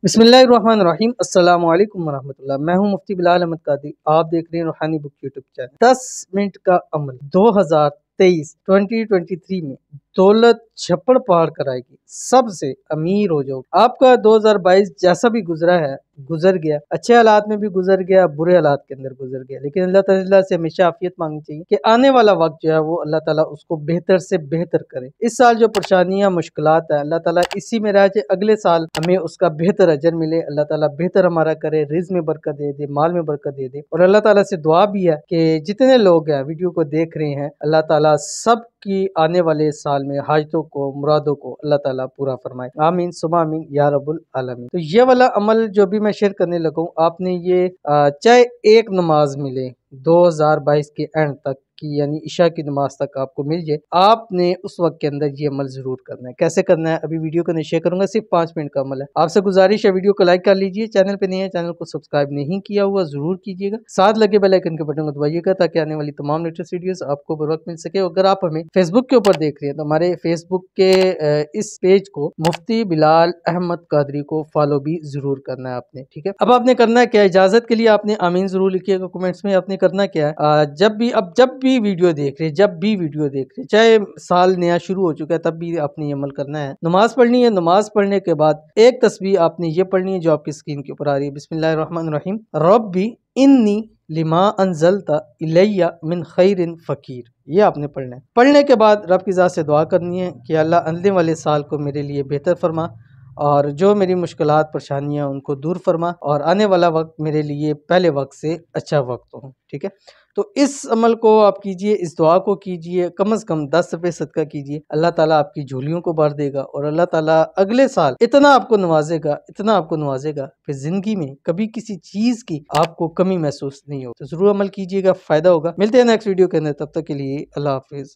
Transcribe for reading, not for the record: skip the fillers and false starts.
बिस्मिल्लाहिर्रहमानिर्रहीम अस्सलाम वालेकुम वरहमतुल्लाह। मैं हूं मुफ्ती बिलाल अहमद कादरी। आप देख रहे हैं रूहानी बुक यूट्यूब चैनल। 10 मिनट का अमल 2023 में दौलत छप्पड़ पहाड़ कराएगी, सबसे अमीर हो जाओ। आपका 2022 जैसा भी गुजरा है गुजर गया, अच्छे हालात में भी गुजर गया, बुरे हालात के अंदर गुजर गया, लेकिन अल्लाह ताला से हमेशा आफियत मांगनी चाहिए कि आने वाला वक्त जो है वो अल्लाह ताला उसको बेहतर से बेहतर करे। इस साल जो परेशानियां मुश्किलात है अल्लाह ताला इसी में रह जाए, अगले साल हमें उसका बेहतर अजर मिले। अल्लाह ताला बेहतर हमारा करे, रिज़्क में बरकत दे दे, माल में बरकत दे दे। और अल्लाह ताला से दुआ भी है कि जितने लोग हैं वीडियो को देख रहे हैं, अल्लाह ताला सब की आने वाले साल में हाजतों को, मुरादों को अल्लाह ताला पूरा फरमाए। आमीन सुमा आमीन या रब्बुल आलमीन। तो ये वाला अमल जो भी मैं शेयर करने लगा हूँ, आपने ये चाहे एक नमाज मिले 2022 के एंड तक की, यानी इशा की नमाज तक आपको मिल जाए, आपने उस वक्त के अंदर ये अमल जरूर करना है। कैसे करना है अभी वीडियो को शेयर करूंगा, सिर्फ 5 मिनट का अमल है। आपसे गुजारिश है वीडियो को लाइक कर लीजिए, चैनल पे नहीं है चैनल को सब्सक्राइब नहीं किया हुआ जरूर कीजिएगा, साथ लगे बेल आइकन के बटन को दबाइएगा ताकि आने वाली तमाम लेटेस्ट वीडियोस आपको बर वक्त मिल सके। अगर आप हमें फेसबुक के ऊपर देख रहे हैं तो हमारे फेसबुक के इस पेज को मुफ्ती बिलाल अहमद कादरी को फॉलो भी जरूर करना है आपने, ठीक है। अब आपने करना है क्या, इजाजत के लिए आपने आमीन जरूर लिखिएगा कमेंट्स में। आपने करना क्या है, जब भी वीडियो देख रहे, चाहे साल नया शुरू हो चुका है तब भी आपने ये अमल करना है। नमाज पढ़नी है, नमाज पढ़ने के बाद एक तस्बीह आपने ये पढ़नी है जो आपकी स्क्रीन के ऊपर आ रही है, बिस्मिल्लाहिर्रहमानिर्रहीम रब्बी इन्नी लिमा अंजलता इलैया मिन खैरिन फकीर। ये आपने पढ़ना है। पढ़ने के बाद रब की ज़ात से दुआ करनी है कि अल्लाह आने वाले साल को मेरे लिए बेहतर फरमा और जो मेरी मुश्किलात परेशानियां उनको दूर फरमा और आने वाला वक्त मेरे लिए पहले वक्त से अच्छा वक्त हो, ठीक है। तो इस अमल को आप कीजिए, इस दुआ को कीजिए, कम से कम 10 रुपये सदका कीजिए। अल्लाह ताला आपकी झोलियों को भर देगा और अल्लाह ताला अगले साल इतना आपको नवाजेगा फिर जिंदगी में कभी किसी चीज की आपको कमी महसूस नहीं हो। तो जरूर अमल कीजिएगा, फायदा होगा। मिलते हैं नेक्स्ट वीडियो के अंदर, तब तक के लिए अल्लाह हाफिज।